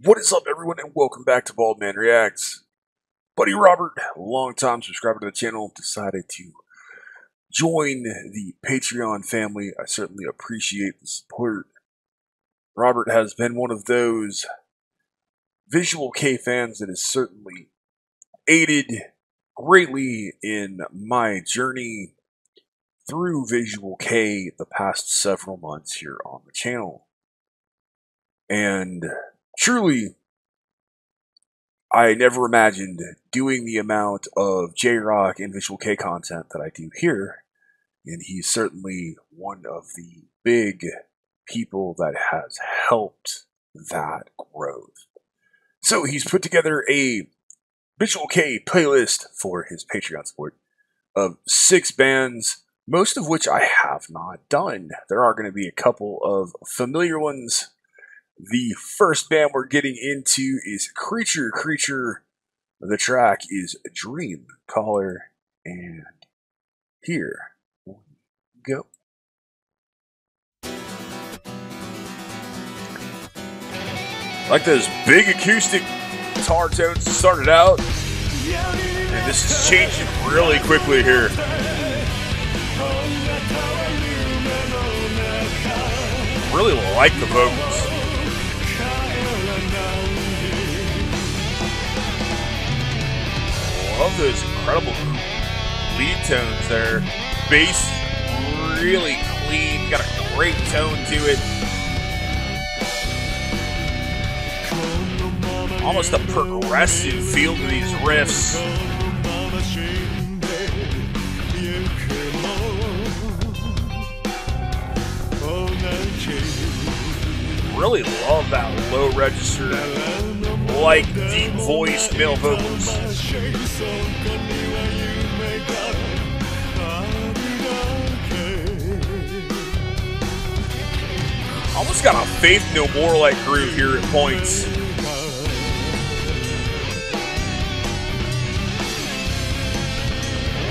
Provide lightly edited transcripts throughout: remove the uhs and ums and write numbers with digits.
What is up, everyone, and welcome back to Bald Man Reacts. Buddy Robert, longtime subscriber to the channel, decided to join the Patreon family. I certainly appreciate the support. Robert has been one of those Visual K fans that has certainly aided greatly in my journey through Visual K the past several months here on the channel. And truly, I never imagined doing the amount of Jrock and Visual K content that I do here, and he's certainly one of the big people that has helped that growth. So he's put together a Visual K playlist for his Patreon support of 6 bands, most of which I have not done. There are going to be a couple of familiar ones. The first band we're getting into is Creature. The track is Dream Caller, and here we go. Like those big acoustic guitar tones started out, and this is changing really quickly here. Really like the vocals. Love those incredible lead tones there. Bass really clean, got a great tone to it. Almost a progressive feel to these riffs. Really love that low register, like deep voiced male vocals. Almost got a Faith No More like groove here at points.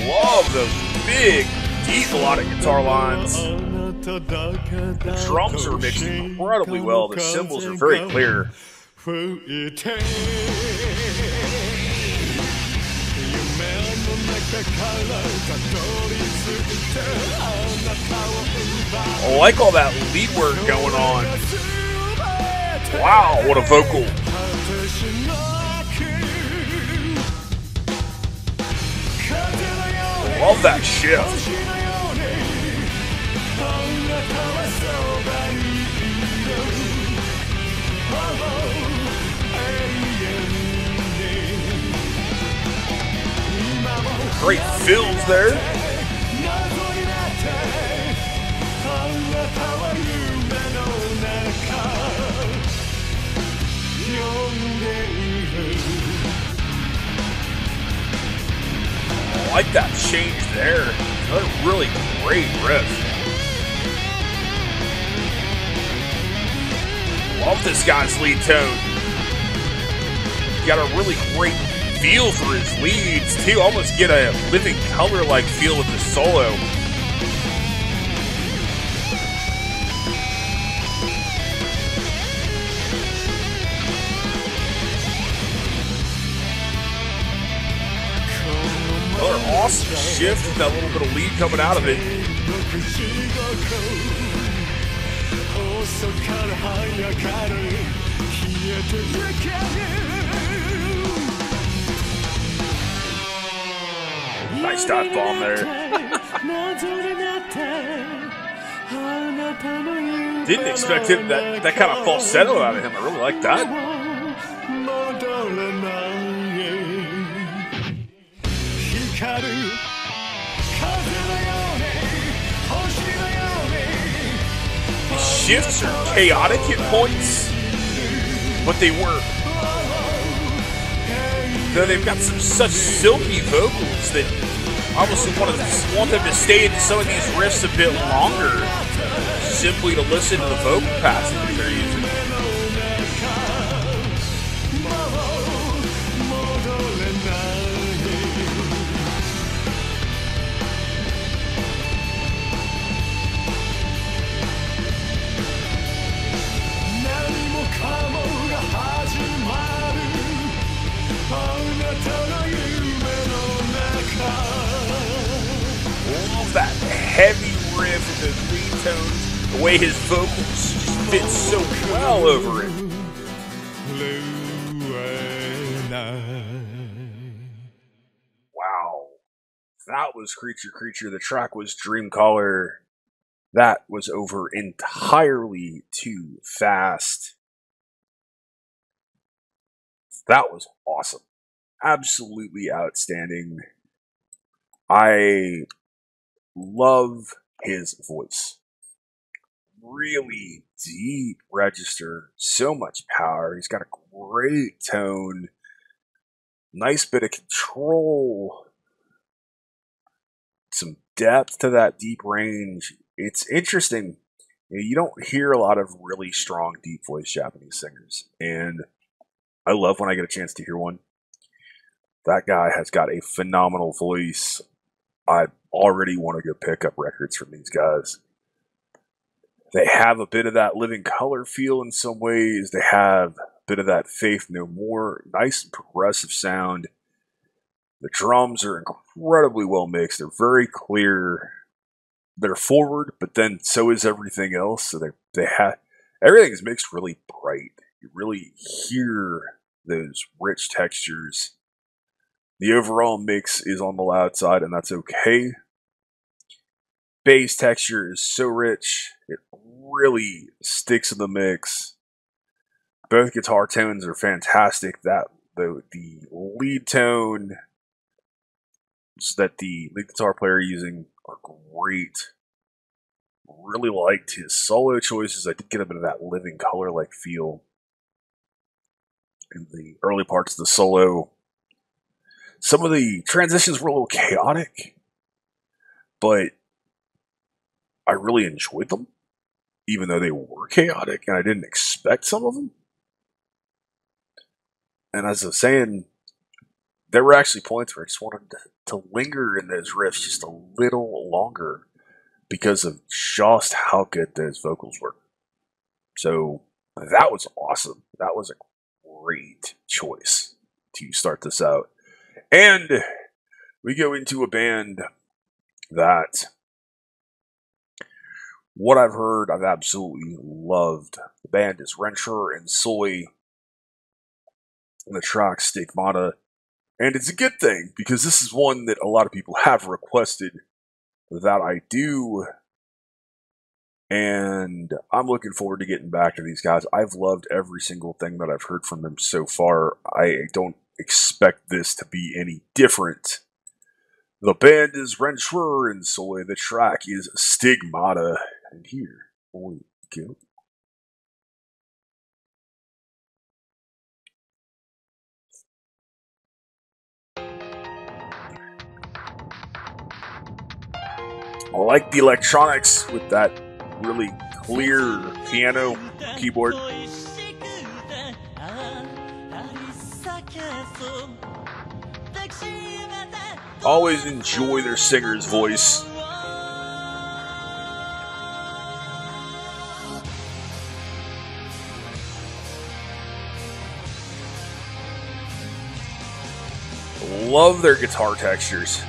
Love those big, deep melodic guitar lines. The drums are mixed incredibly well. The cymbals are very clear. I like all that lead work going on. Wow, what a vocal. Love that shift. Great fills there. I like that change there. Another really great riff. Love this guy's lead tone. Got a really great feel for his leads too. Almost get a Living Color like feel with the solo. Another awesome shift with that little bit of lead coming out of it. Nice dive bomb there. Didn't expect him that kind of falsetto out of him. I really like that. The shifts are chaotic at points, but they work. Though they've got such silky vocals that I almost want them to stay into some of these riffs a bit longer, simply to listen to the vocal passages they're using. Love that heavy riff with those lead tones, the way his vocals just fit so well over it. Wow. That was Creature. The track was Dreamcaller. That was over entirely too fast. That was awesome. Absolutely outstanding. I love his voice. Really deep register. So much power. He's got a great tone. Nice bit of control. Some depth to that deep range. It's interesting. You don't hear a lot of really strong, deep voice Japanese singers. And I love when I get a chance to hear one. That guy has got a phenomenal voice. I already want to go pick up records from these guys. They have a bit of that Living Color feel in some ways. They have a bit of that Faith No More. Nice and progressive sound. The drums are incredibly well mixed. They're very clear. They're forward, but then so is everything else. So they have everything is mixed really bright. You really hear those rich textures. The overall mix is on the loud side, and that's okay. Bass texture is so rich, it really sticks in the mix. Both guitar tones are fantastic. That the lead tone that the lead guitar player using are great. Really liked his solo choices. I did get a bit of that Living Color-like feel in the early parts of the solo. Some of the transitions were a little chaotic, but I really enjoyed them, even though they were chaotic, and I didn't expect some of them. And as I was saying, there were actually points where I just wanted to linger in those riffs just a little longer because of just how good those vocals were. So that was awesome. That was a great choice to start this out. And we go into a band that, what I've heard, I've absolutely loved. The band is Rentrer and Soy, and the track Stigmata. And it's a good thing, because this is one that a lot of people have requested that I do. And I'm looking forward to getting back to these guys. I've loved every single thing that I've heard from them so far. I don't expect this to be any different. The band is Rentrer and Soy. The track is Stigmata. And here we go. I like the electronics with that really clear piano keyboard. Always enjoy their singer's voice. Love their guitar textures.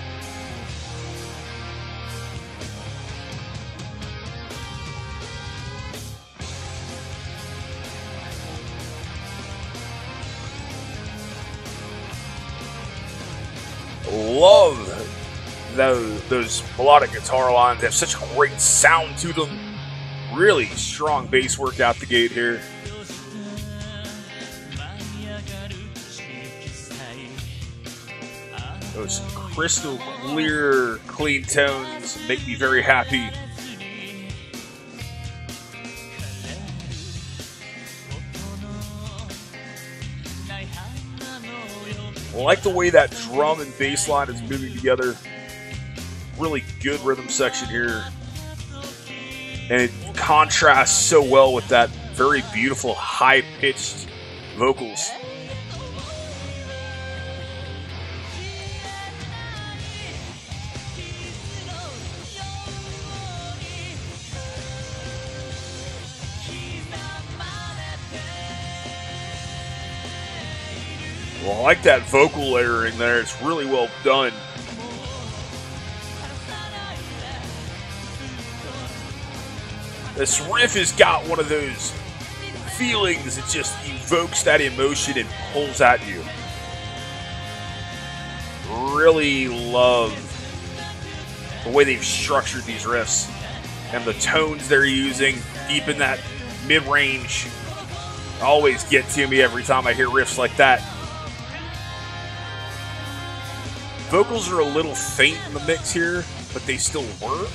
Love those melodic guitar lines. They have such a great sound to them. Really strong bass work out the gate here. Those crystal clear, clean tones make me very happy. I like the way that drum and bass line is moving together. Really good rhythm section here. And it contrasts so well with that very beautiful high-pitched vocals. Well, I like that vocal layering there. It's really well done. This riff has got one of those feelings that just evokes that emotion and pulls at you. Really love the way they've structured these riffs and the tones they're using deep in that mid-range. Always get to me every time I hear riffs like that. Vocals are a little faint in the mix here, but they still work.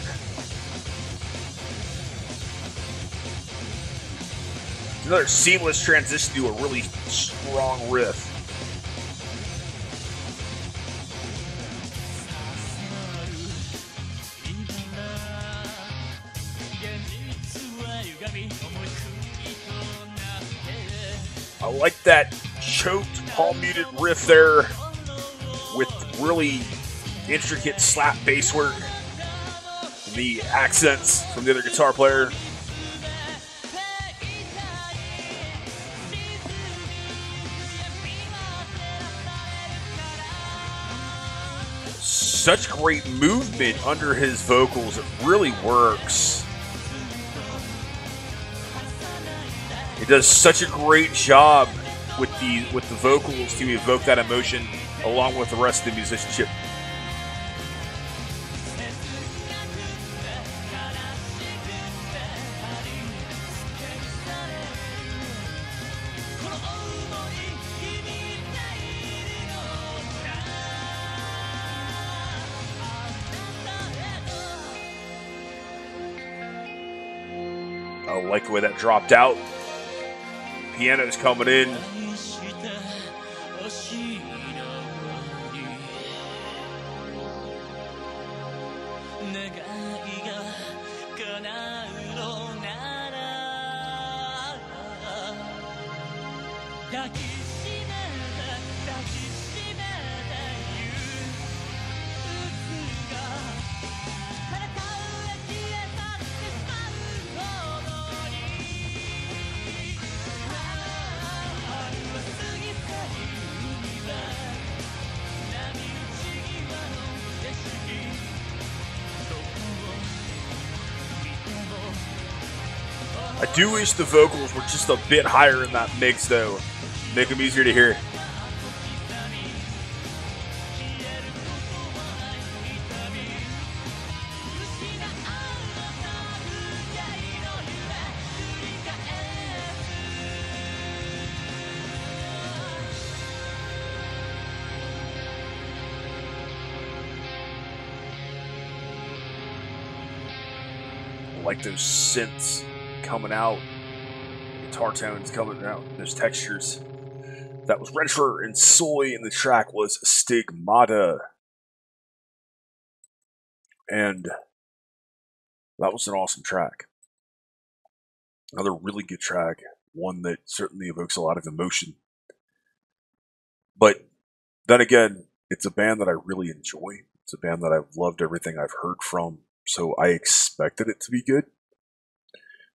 Another seamless transition to a really strong riff. I like that choked, palm muted riff there with really intricate slap bass work and the accents from the other guitar player. Such great movement under his vocals. It really works. He does such a great job with the vocals to evoke that emotion along with the rest of the musicianship. I like the way that dropped out. Piano's coming in. I do wish the vocals were just a bit higher in that mix, though. Make them easier to hear. I like those synths coming out, guitar tones coming out, those textures. That was Rentrer and Soy, and the track was Stigmata. And that was an awesome track. Another really good track, one that certainly evokes a lot of emotion. But then again, it's a band that I really enjoy. It's a band that I've loved everything I've heard from, so I expected it to be good.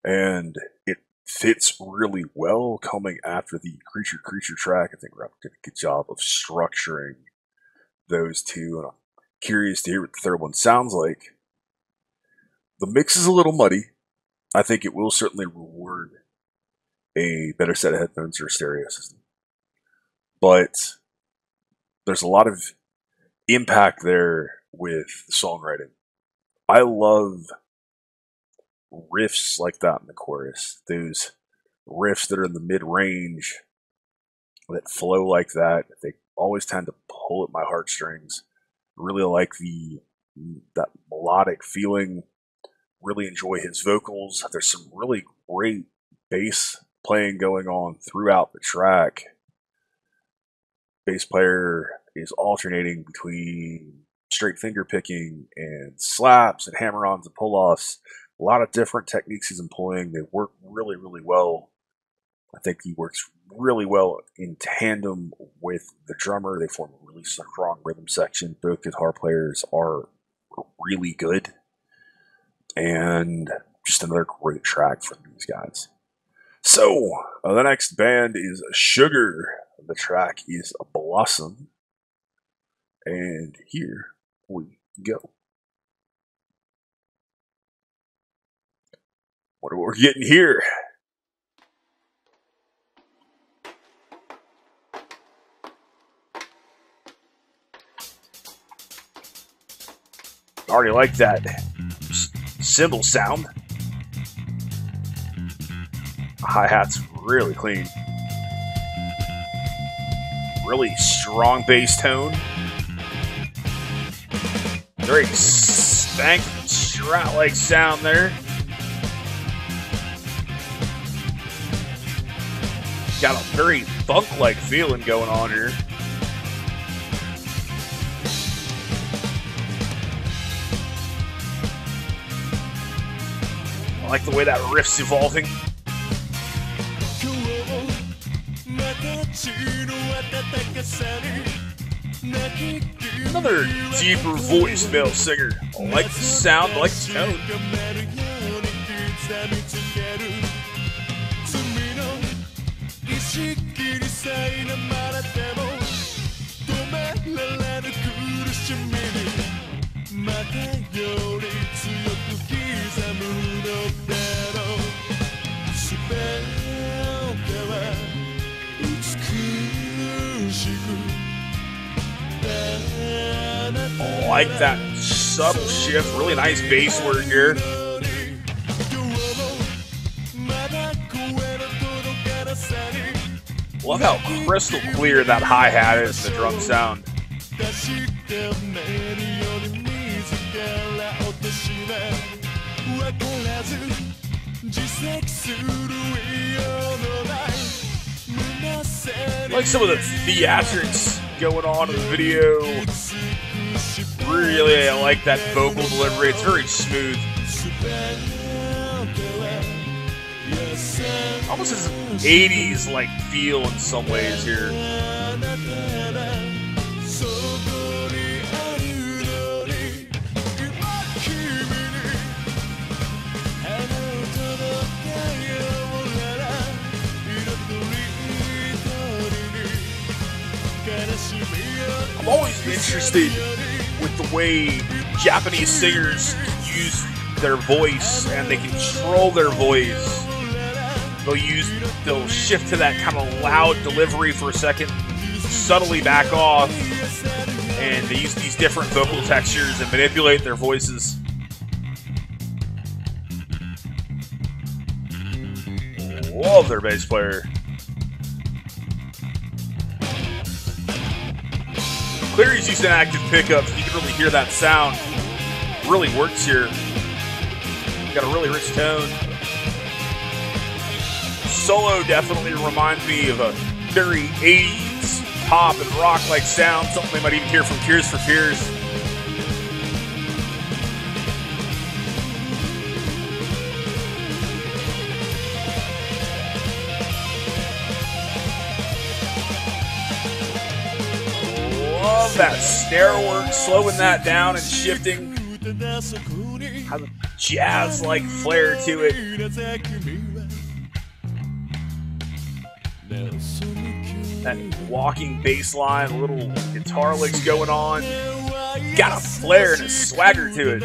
And it fits really well coming after the Creature track. I think Rob did a good job of structuring those two, and I'm curious to hear what the third one sounds like. The mix is a little muddy. I think it will certainly reward a better set of headphones or a stereo system. But there's a lot of impact there with the songwriting. I love riffs like that in the chorus. Those riffs that are in the mid-range that flow like that, they always tend to pull at my heartstrings. Really like that melodic feeling. Really enjoy his vocals. There's some really great bass playing going on throughout the track. Bass player is alternating between straight finger picking and slaps and hammer-ons and pull-offs. A lot of different techniques he's employing. They work really, really well. I think he works really well in tandem with the drummer. They form a really strong rhythm section. Both guitar players are really good. And just another great track from these guys. So, the next band is Sugar. The track is Blossom. And here we go. What are we getting here? I already like that cymbal sound. The hi-hat's really clean. Really strong bass tone. Very stank Strat-like sound there. Got a very funk-like feeling going on here. I like the way that riff's evolving. Another deeper voice male singer. I like the sound, I like the tone. I like that subtle shift, really nice bass work here. Love how crystal clear that hi-hat is in the drum sound. I like some of the theatrics going on in the video. Really, I like that vocal delivery. It's very smooth. Almost has an 80s like feel in some ways here. I'm always interested with the way Japanese singers use their voice, and they control their voice. They'll shift to that kind of loud delivery for a second, subtly back off, and they use these different vocal textures and manipulate their voices. Love their bass player. Cleary's using active pickups. You can really hear that sound. Really works here. Got a really rich tone. Solo definitely reminds me of a very 80s pop and rock-like sound. Something they might even hear from Tears for Fears. Love that snare work, slowing that down and shifting. Has a jazz-like flair to it. That walking bass line, a little guitar licks going on. Got a flair and a swagger to it.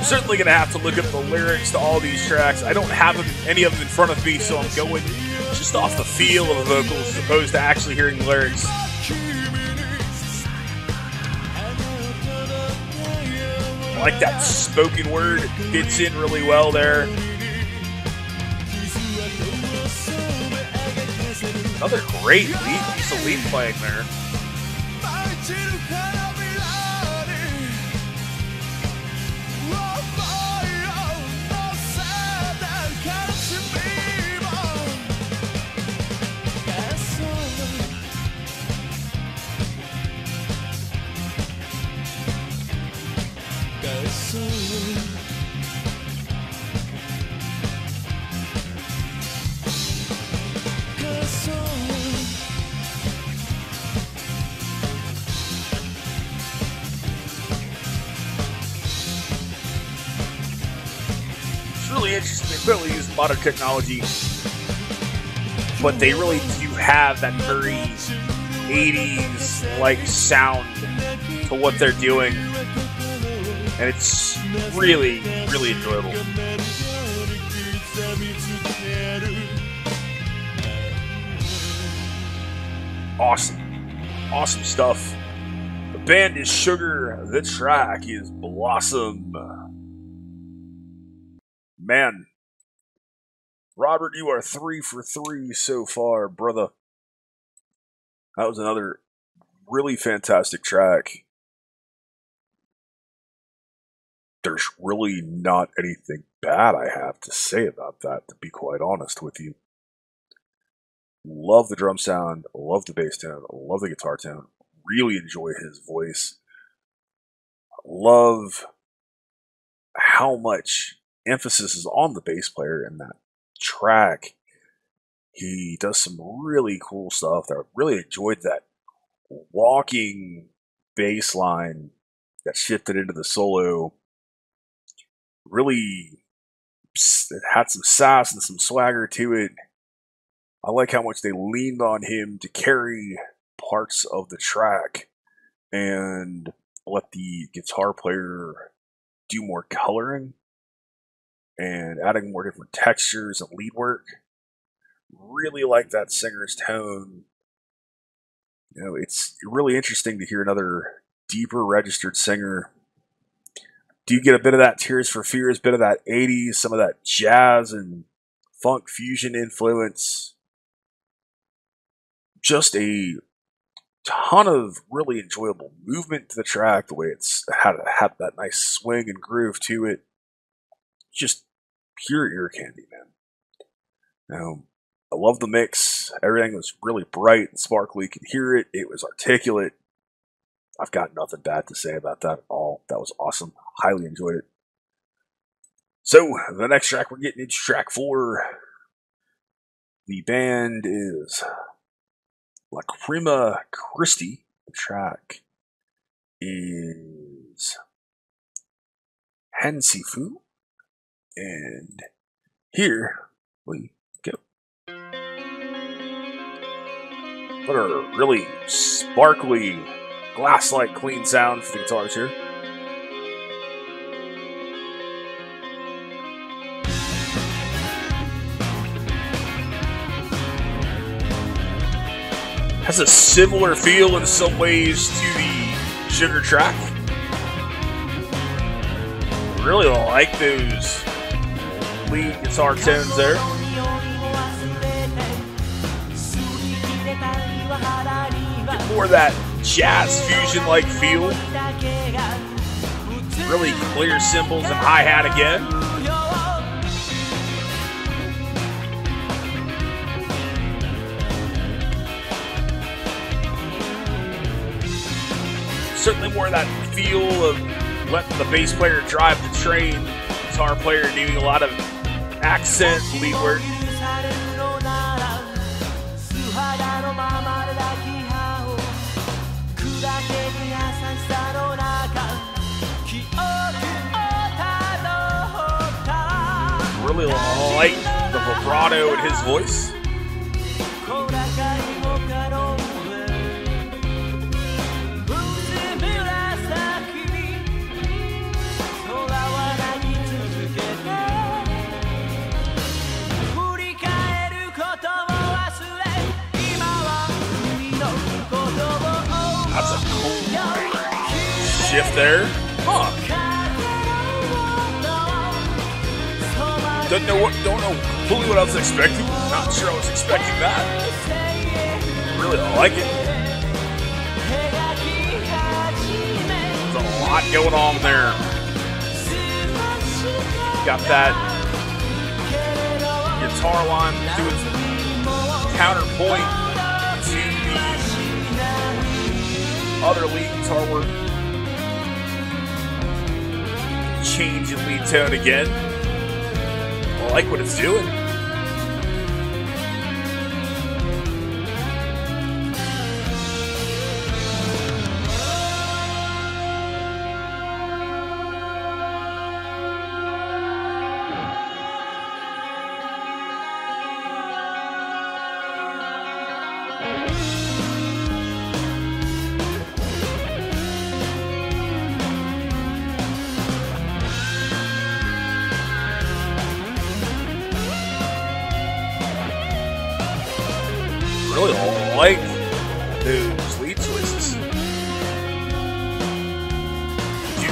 Certainly gonna have to look up the lyrics to all these tracks. I don't have any of them in front of me, so I'm going just off the feel of the vocals as opposed to actually hearing the lyrics. I like that spoken word. It fits in really well there. Another great piece of lead playing there. really interesting. They clearly use modern technology, but they really do have that very 80s like sound to what they're doing, and it's really, really enjoyable. Awesome stuff. The band is Sugar, the track is Blossom. Man, Robert, you are 3 for 3 so far, brother. That was another really fantastic track. There's really not anything bad I have to say about that, to be quite honest with you. Love the drum sound, love the bass tone, love the guitar tone, really enjoy his voice. Love how much emphasis is on the bass player in that track. He does some really cool stuff. I really enjoyed that walking bass line that shifted into the solo. Really, it had some sass and some swagger to it. I like how much they leaned on him to carry parts of the track and let the guitar player do more coloring and adding more different textures and lead work. Really like that singer's tone. You know, it's really interesting to hear another deeper registered singer. Do you get a bit of that Tears for Fears, bit of that 80s, some of that jazz and funk fusion influence? Just a ton of really enjoyable movement to the track, the way it's had that nice swing and groove to it. Just pure ear candy, man. Now, I love the mix. Everything was really bright and sparkly. You could hear it. It was articulate. I've got nothing bad to say about that at all. That was awesome. Highly enjoyed it. So, the next track we're getting into, track 4. The band is La Crema Christi. The track is Henseifu. And here we go. What a really sparkly, glass-like clean sound for the guitars here. Has a similar feel in some ways to the Sugar track. Really like those lead guitar tones there. Get more of that jazz fusion-like feel. Really clear cymbals and hi-hat again. Certainly more of that feel of letting the bass player drive the train, guitar player doing a lot of accent lead work. Really like the vibrato in his voice. That's a cool shift there. Huh. Don't know fully what I was expecting. Not sure I was expecting that. Really like it. There's a lot going on there. Got that guitar line doing some counterpoint to the other lead guitar work. Change in lead tone again. I like what it's doing.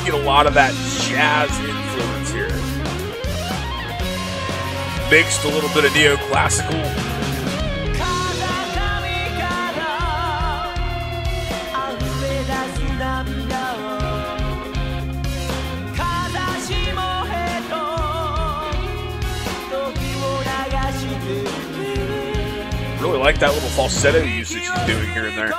get a lot of that jazz influence here. Mixed a little bit of neoclassical. Really like that little falsetto usage he's doing here and there.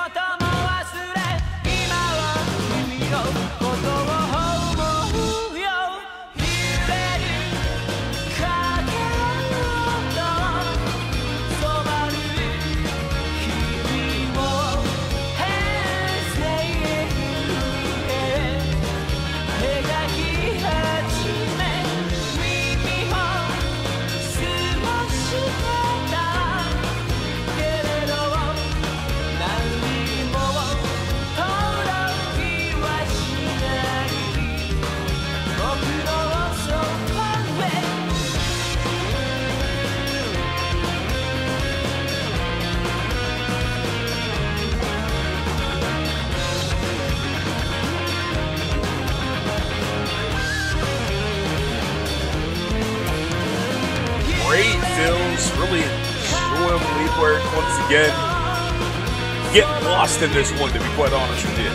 Great fills, really enjoyable lead work once again. Get lost in this one, to be quite honest with you.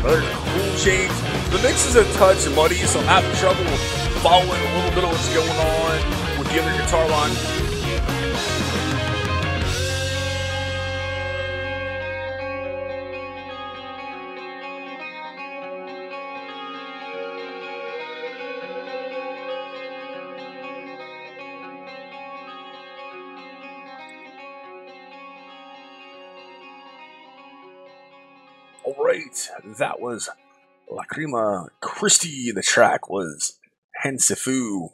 Another cool change. The mix is a touch muddy, so I'm having trouble following a little bit of what's going on with the other guitar line. Alright, that was Lacrima Christi. The track was Henseifu.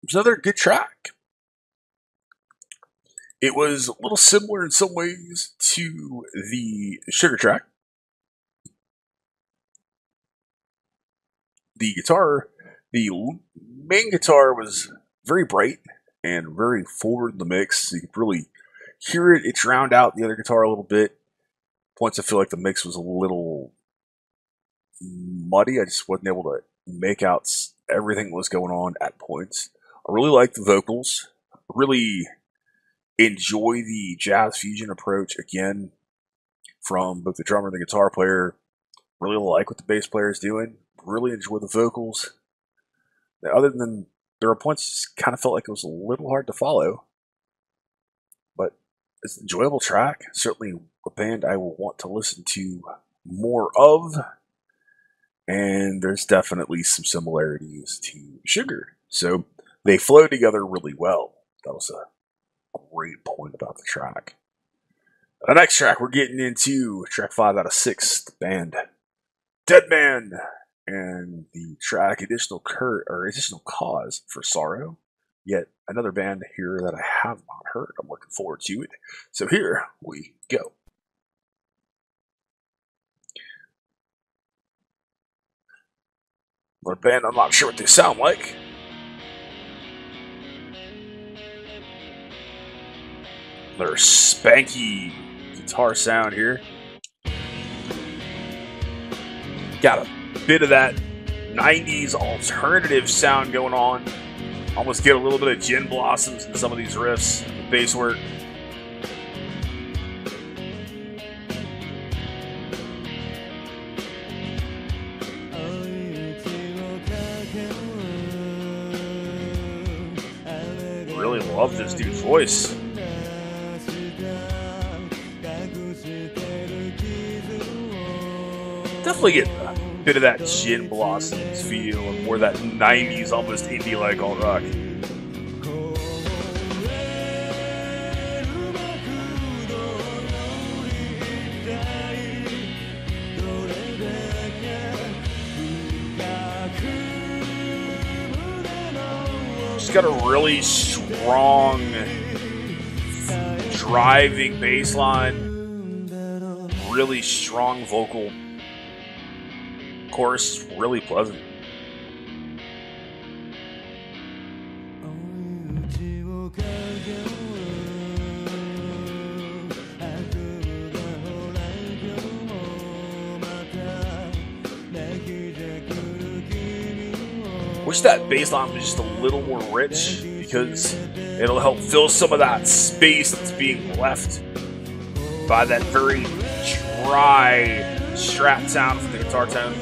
It was another good track. It was a little similar in some ways to the Sugar track. The guitar, the main guitar was very bright and very forward in the mix. You could really hear it. It drowned out the other guitar a little bit. Points I feel like the mix was a little muddy. I just wasn't able to make out everything that was going on at points. I really like the vocals. Really enjoy the jazz fusion approach again from both the drummer and the guitar player. Really like what the bass player is doing. Really enjoy the vocals. Now, other than there were points just kind of felt like it was a little hard to follow. But it's an enjoyable track. Certainly a band I will want to listen to more of. And there's definitely some similarities to Sugar. So they flow together really well. That was a great point about the track. The next track we're getting into, track 5 out of 6, the band Deadman, and the track Additional Cause for Sorrow. Yet another band here that I have not heard. I'm looking forward to it. So here we go. Another band, I'm not sure what they sound like. Another spanky guitar sound here. Got a bit of that 90s alternative sound going on. Almost get a little bit of Gin Blossoms in some of these riffs, bass work. Really love this dude's voice. Definitely get a bit of that Gin Blossoms feel and more that 90s almost indie-like alt rock. Just got a really strong driving bass line, really strong vocal chorus is really pleasant. Wish that bass line was just a little more rich, because it'll help fill some of that space that's being left by that very dry strat sound from the guitar tone.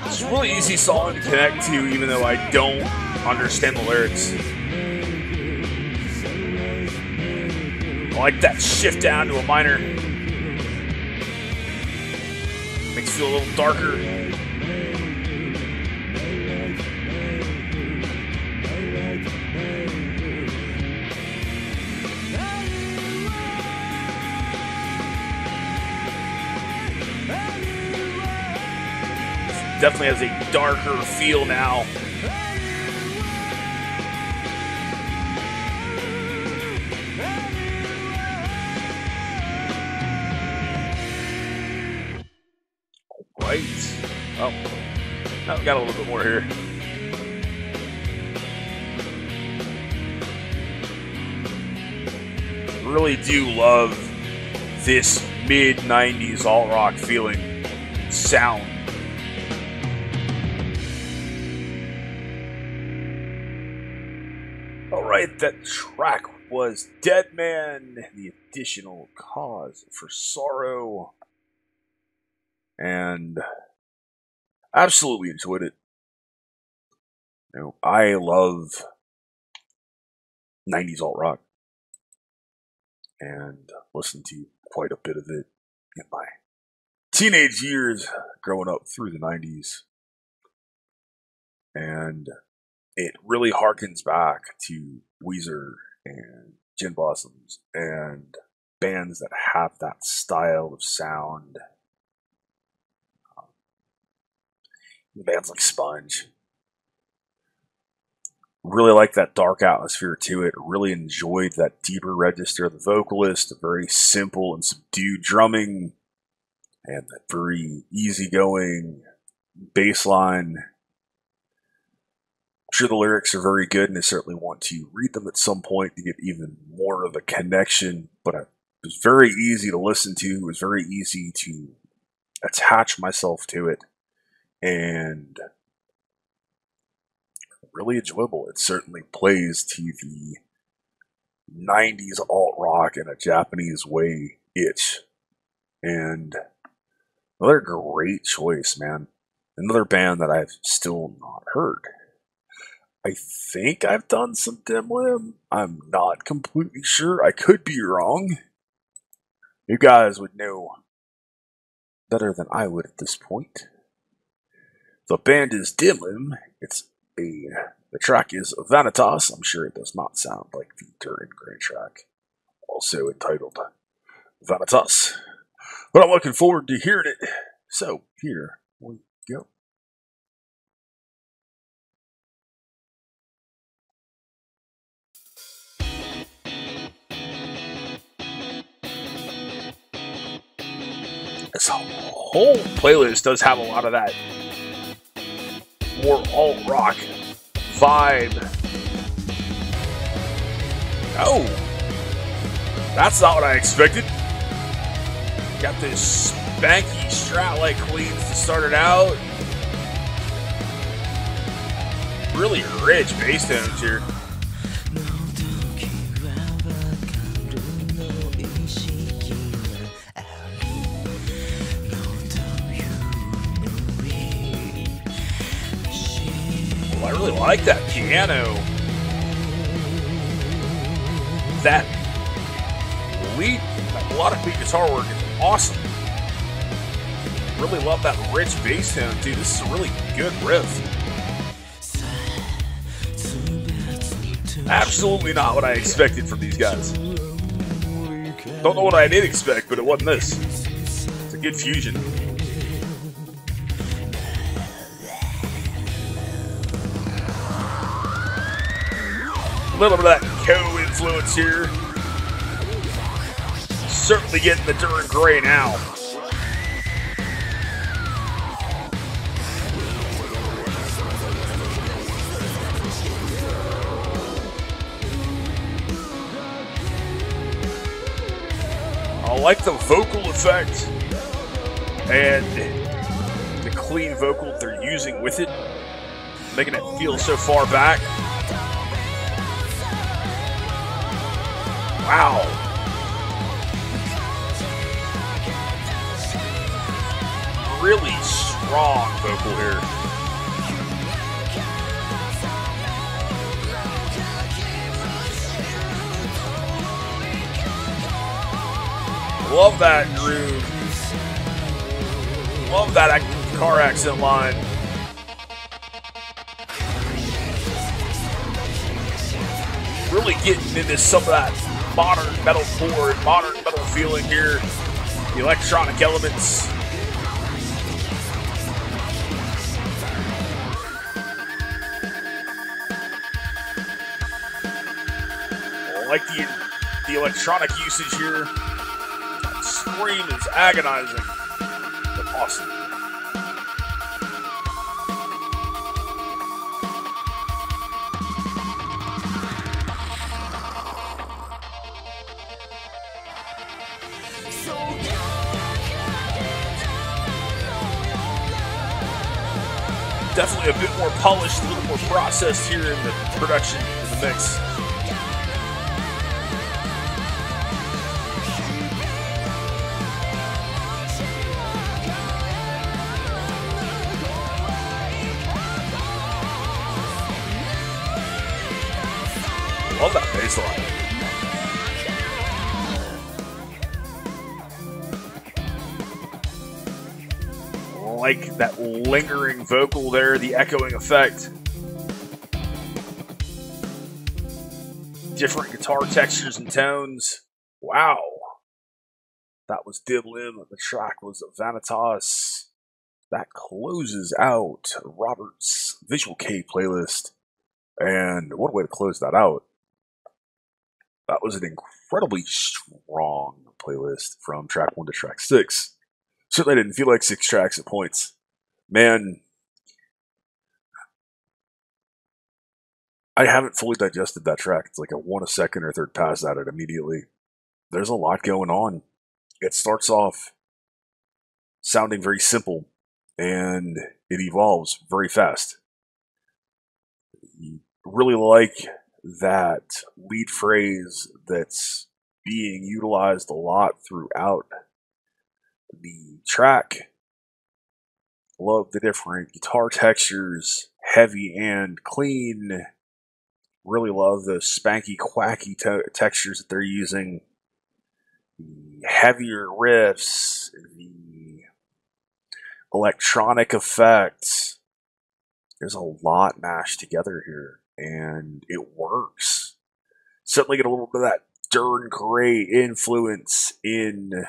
It's a really easy song to connect to, even though I don't understand the lyrics. I like that shift down to a minor. Makes it feel a little darker. Definitely has a darker feel now. Right. Oh, now we got a little bit more here. Really do love this mid-90s alt-rock feeling sound. Alright, that track was Deadman, The Additional Cause for Sorrow. And absolutely enjoyed it. You know, I love 90s alt-rock. And listened to quite a bit of it in my teenage years growing up through the 90s. And it really harkens back to Weezer and Gin Blossoms and bands that have that style of sound. Bands like Sponge. Really like that dark atmosphere to it. Really enjoyed that deeper register of the vocalist, the very simple and subdued drumming, and that very easygoing bass line. I'm sure the lyrics are very good, and I certainly want to read them at some point to get even more of a connection, but it was very easy to listen to. It was very easy to attach myself to it, and really enjoyable. It certainly plays to the 90s alt-rock in a Japanese way itch. And another great choice, man. Another band that I've still not heard. I think I've done some Dimlim. I'm not completely sure. I could be wrong. You guys would know better than I would at this point. The band is Dimlim. The track is Vanitas. I'm sure it does not sound like the Durin Gray track, also entitled Vanitas. But I'm looking forward to hearing it. So, here we go. This whole playlist does have a lot of that more alt-rock vibe. Oh, that's not what I expected. Got this spanky Strat-like cleans to start it out. Really rich bass tones here. I really like that piano. That melodic beat guitar work is awesome. Really love that rich bass tone, dude. This is a really good riff. Absolutely not what I expected from these guys. Don't know what I did expect, but it wasn't this. It's a good fusion. A little bit of that co-influence here. Certainly getting the Duran Gray now. I like the vocal effect and the clean vocal they're using with it, making it feel so far back. Wow. Really strong vocal here. Love that groove. Love that car accent line. Really getting into some of that modern metalcore, modern metal feeling here. The electronic elements. I like the electronic usage here. Scream is agonizing, but awesome. Definitely a bit more polished, a little more processed here in the production, in the mix. Love that bass line. Like that lingering vocal there, the echoing effect. Different guitar textures and tones. Wow. That was Dimlim. The track was Vanitas. That closes out Robert's Visual K playlist. And what a way to close that out. That was an incredibly strong playlist from track 1 to track 6. Certainly didn't feel like 6 tracks at points. Man, I haven't fully digested that track. It's like I want a second or third pass at it immediately. There's a lot going on. It starts off sounding very simple, and it evolves very fast. You really like that lead phrase that's being utilized a lot throughout the track. Love the different guitar textures, heavy and clean. Really love the spanky, quacky textures that they're using. The heavier riffs, the electronic effects. There's a lot mashed together here, and it works. Certainly get a little bit of that Duran Gray influence in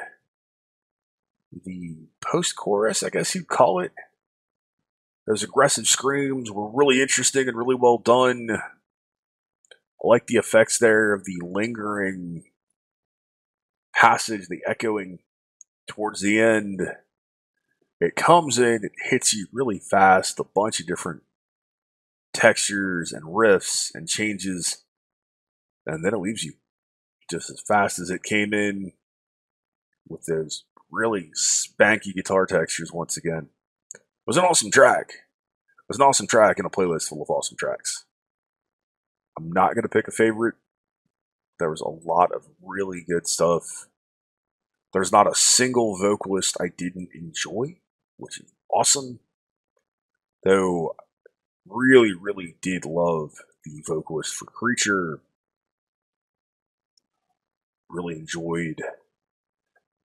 the post-chorus, I guess you'd call it. Those aggressive screams were really interesting and really well done. I like the effects there of the lingering passage, the echoing towards the end. It comes in, it hits you really fast, a bunch of different textures and riffs and changes, and then it leaves you just as fast as it came in with those really spanky guitar textures once again. It was an awesome track. It was an awesome track in a playlist full of awesome tracks. I'm not going to pick a favorite. There was a lot of really good stuff. There's not a single vocalist I didn't enjoy, which is awesome. Though, really, really did love the vocalist for Creature. Really enjoyed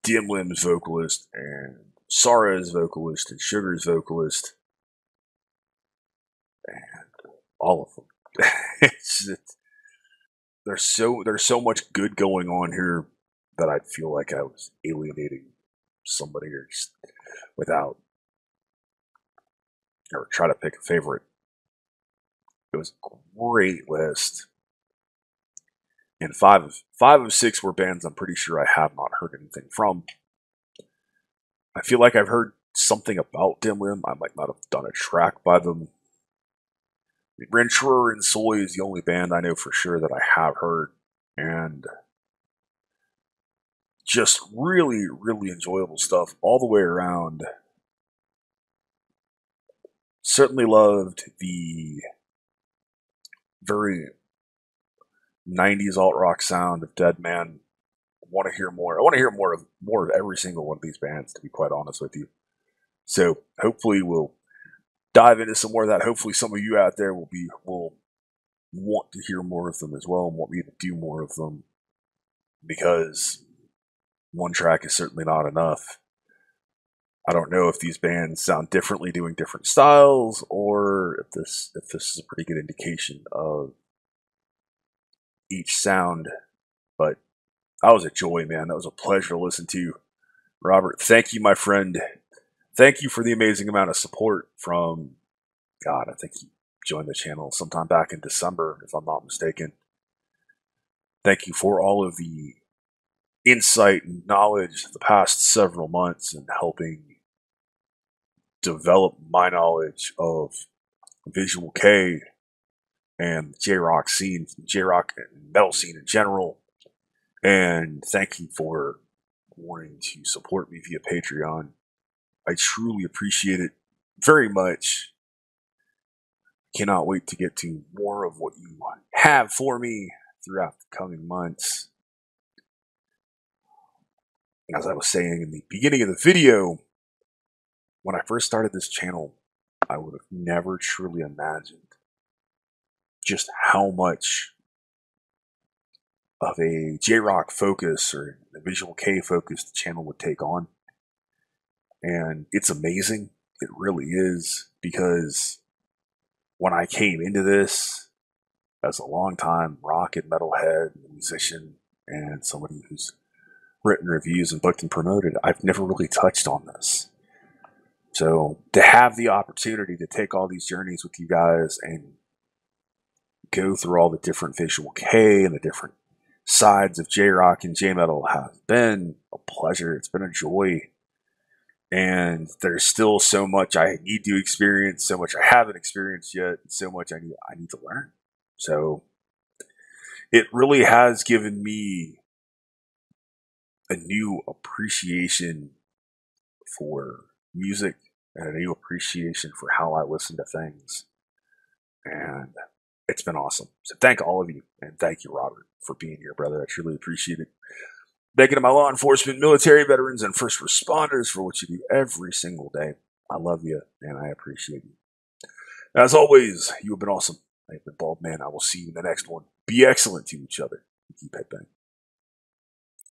Dimlim's vocalist, and Sarah's vocalist and Sugar's vocalist, and all of them. There's so much good going on here that I feel like I was alienating somebody or just without, or try to pick a favorite. It was a great list, and five of six were bands I'm pretty sure I have not heard anything from. I feel like I've heard something about Dimlim. I might not have done a track by them. Rentrer and Soy is the only band I know for sure that I have heard, and just really, really enjoyable stuff all the way around. Certainly loved the very 90s alt rock sound of Deadman. I want to hear more. I want to hear more of every single one of these bands, to be quite honest with you. So hopefully we'll dive into some more of that. Hopefully some of you out there will want to hear more of them as well and want me to do more of them, because one track is certainly not enough. I don't know if these bands sound differently doing different styles, or if this is a pretty good indication of each sound. But that was a joy, man. That was a pleasure to listen to. Robert, thank you, my friend. Thank you for the amazing amount of support from, God, I think you joined the channel sometime back in December, if I'm not mistaken. Thank you for all of the insight and knowledge the past several months and helping develop my knowledge of Visual K and the Jrock scene, Jrock and metal scene in general. And thank you for wanting to support me via Patreon. I truly appreciate it very much. Cannot wait to get to more of what you have for me throughout the coming months. As I was saying in the beginning of the video, when I first started this channel, I would have never truly imagined just how much of a Jrock focus or a Visual K focus the channel would take on. And it's amazing. It really is, because when I came into this as a longtime rock and metalhead musician and somebody who's written reviews and booked and promoted, I've never really touched on this. So to have the opportunity to take all these journeys with you guys and go through all the different Visual K and the different sides of Jrock and J-Metal has been a pleasure. It's been a joy. And there's still so much I need to experience, so much I haven't experienced yet, and so much I need to learn. So it really has given me a new appreciation for music and a new appreciation for how I listen to things. And it's been awesome. So thank all of you, and thank you, Robert, for being here, brother. I truly appreciate it. Thank you to my law enforcement, military veterans, and first responders for what you do every single day. I love you, and I appreciate you. As always, you have been awesome. I have been Bald Man. I will see you in the next one. Be excellent to each other. Keep head bang.